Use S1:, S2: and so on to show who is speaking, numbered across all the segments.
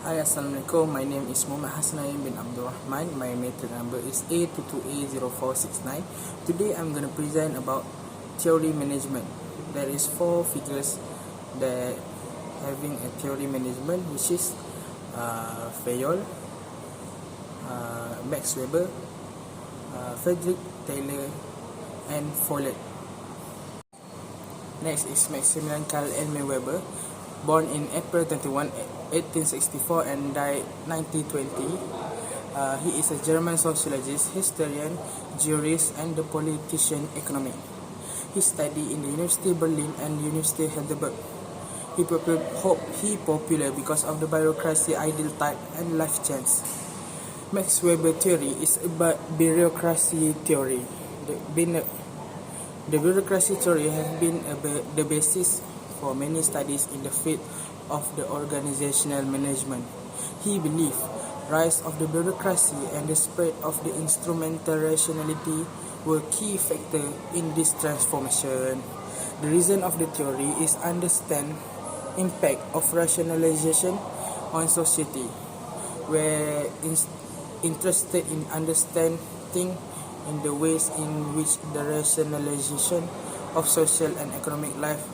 S1: Hi, Assalamualaikum. My name is Hasanain bin Abdul Rahman. My matric number is A22A0469. Today I'm going to present about theory management. There is 4 figures that having a theory management, which is Fayol, Max Weber, Frederick Taylor, and Follett. Next is Maximilian Karl Emil Weber, born in April 21, 1864 and died 1920. He is a German sociologist, historian, jurist, and the politician economic. He studied in the University of Berlin and University of Heidelberg. He popular because of the bureaucracy ideal type and life chance. Max Weber theory is about bureaucracy theory. The bureaucracy theory has been the basis for many studies in the field of the organizational management. He believed rise of the bureaucracy and the spread of the instrumental rationality were key factors in this transformation. The reason of the theory is understand impact of rationalization on society. We're interested in understanding in the ways in which the rationalization of social and economic life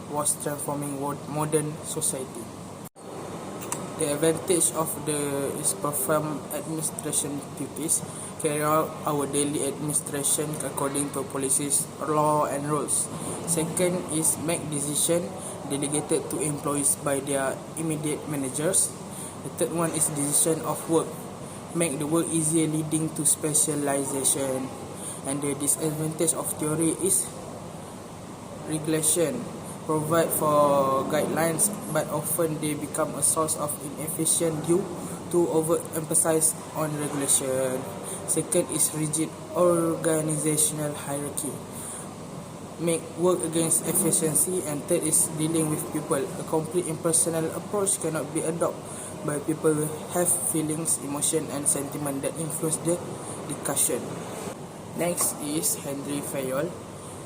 S1: was transforming modern society. The advantage of the is perform administration duties, carry out our daily administration according to policies, law and rules. Second is make decision delegated to employees by their immediate managers. The third one is decision of work, make the work easier leading to specialization. And the disadvantage of theory is regulation, provide for guidelines, but often they become a source of inefficient due to overemphasize on regulation. Second is rigid organizational hierarchy, make work against efficiency. And third is dealing with people. A complete impersonal approach cannot be adopted by people who have feelings, emotion and sentiment that influence the discussion. Next is Henry Fayol.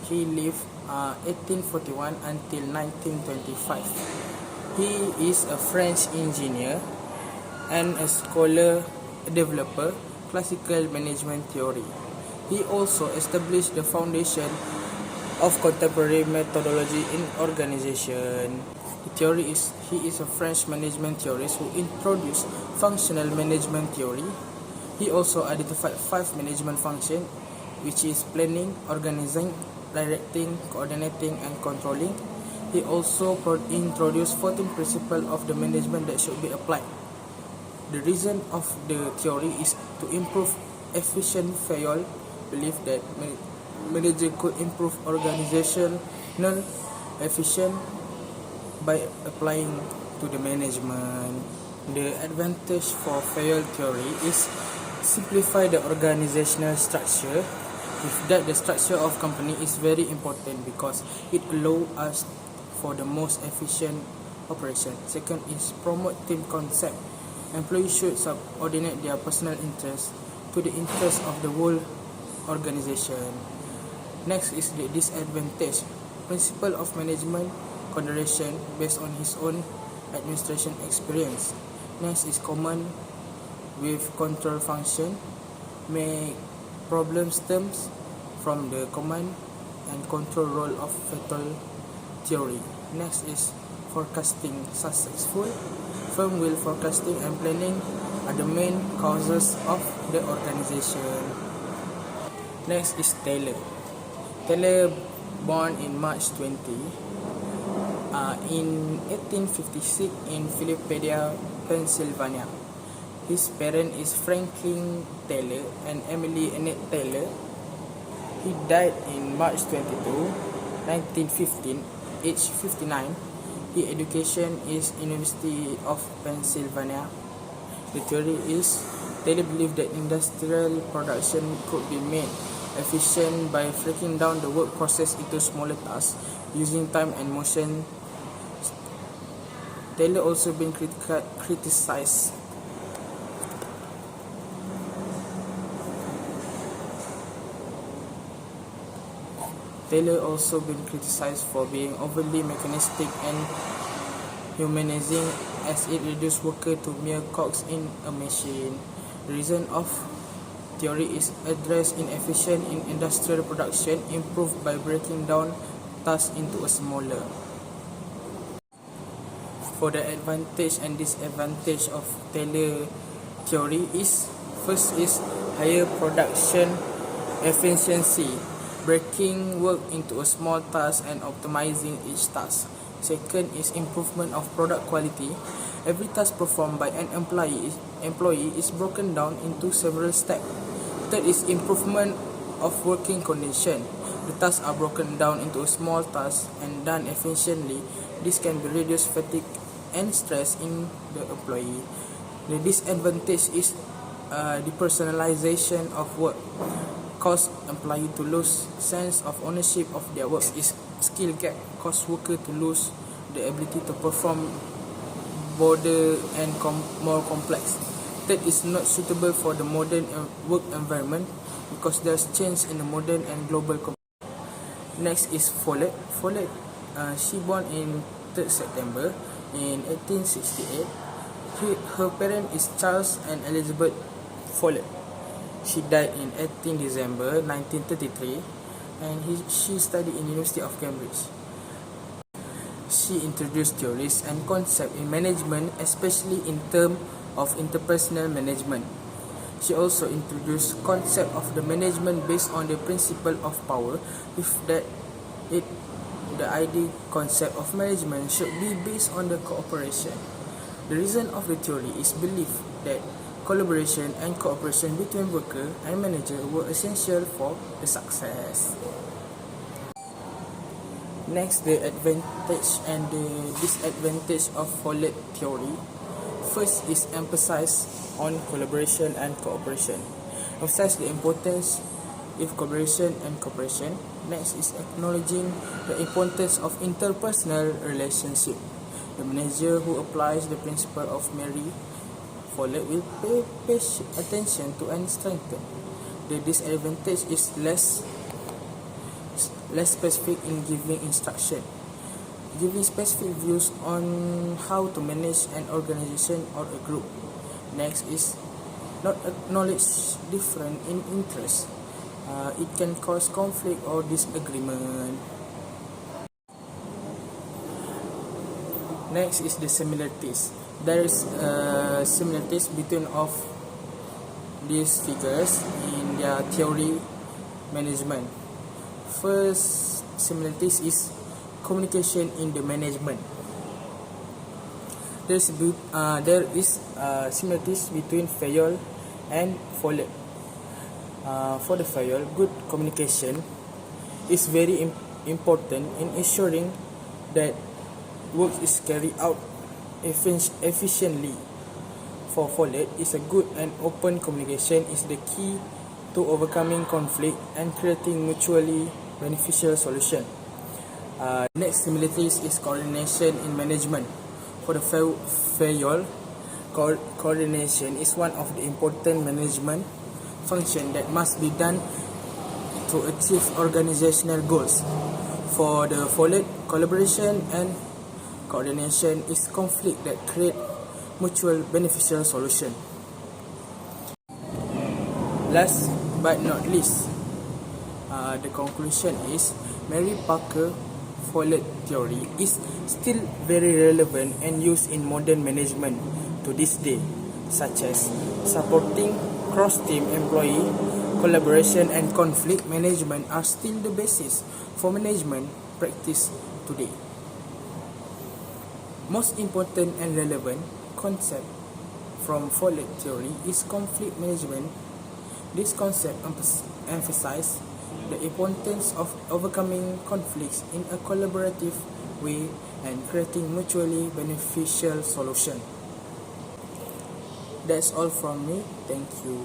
S1: He lived 1841 until 1925. He is a French engineer and a scholar developer classical management theory. He also established the foundation of contemporary methodology in organization. He is a French management theorist who introduced functional management theory. He also identified 5 management functions, which is planning, organizing, directing, coordinating and controlling. He also introduced 14 principles of the management that should be applied. The reason of the theory is to improve efficient. Fayol believed that manager could improve organizational efficiency by applying to the management. The advantage for Fayol theory is simplify the organizational structure. With that, the structure of company is very important because it allows us for the most efficient operation. Second is promote team concept. Employees should subordinate their personal interests to the interests of the whole organization. Next is the disadvantage. Principle of management consideration based on his own administration experience. Next is common with control function, make problem stems from the command and control role of fatal theory. Next is forecasting successful. Firm will forecasting and planning are the main causes of the organization. Next is Taylor. Taylor born in March 20 in 1856 in Philadelphia, Pennsylvania. His parent is Franklin Taylor and Emily Annette Taylor. He died in March 22, 1915, age 59. His education is University of Pennsylvania. The theory is Taylor believed that industrial production could be made efficient by breaking down the work process into smaller tasks using time and motion. Taylor also been criticized Taylor also been criticized for being overly mechanistic and humanizing as it reduces worker to mere cogs in a machine. The reason of theory is address inefficient in industrial production, improved by breaking down tasks into a smaller. For the advantage and disadvantage of Taylor theory is, first is higher production efficiency, breaking work into a small task and optimizing each task. Second is improvement of product quality. Every task performed by an employee is broken down into several steps. Third is improvement of working condition. The tasks are broken down into small tasks and done efficiently. This can be reduce fatigue and stress in the employee. The disadvantage is depersonalization of work, cause employee to lose sense of ownership of their work. Is skill gap, cause worker to lose the ability to perform broader and more complex. Third is not suitable for the modern work environment because there's change in the modern and global. Next is Follett. Follett, she born in 3rd September in 1868. Her parent is Charles and Elizabeth Follett. She died in 18 December 1933 and she studied in University of Cambridge. She introduced theories and concepts in management, especially in terms of interpersonal management. She also introduced concept of the management based on the principle of power, with that the ideal concept of management should be based on the cooperation. The reason of the theory is belief that collaboration and cooperation between worker and manager were essential for the success. Next, the advantage and the disadvantage of Follett theory. First is emphasis on collaboration and cooperation. Emphasize the importance of collaboration and cooperation. Next is acknowledging the importance of interpersonal relationship. The manager who applies the principle of Mary Follett will pay attention to and strengthen. The disadvantage is less specific in giving instruction, giving specific views on how to manage an organization or a group. Next is not acknowledge different in interest. It can cause conflict or disagreement. Next is the similarities. There is similarities between of these figures in their theory management. First similarities is communication in the management. There is similarities between Fayol and Follett. For the Fayol, good communication is very important in ensuring that work is carried out efficiently. For Follett, is a good and open communication is the key to overcoming conflict and creating mutually beneficial solution. Next similarities is coordination in management. For the Fayol, coordination is one of the important management function that must be done to achieve organizational goals. For the Follett, collaboration and coordination is conflict that create mutual beneficial solution. Last but not least, the conclusion is Mary Parker Follett theory is still very relevant and used in modern management to this day, such as supporting cross-team employee collaboration and conflict management are still the basis for management practice today. Most important and relevant concept from Follett theory is conflict management. This concept emphasizes the importance of overcoming conflicts in a collaborative way and creating mutually beneficial solution. That's all from me. Thank you.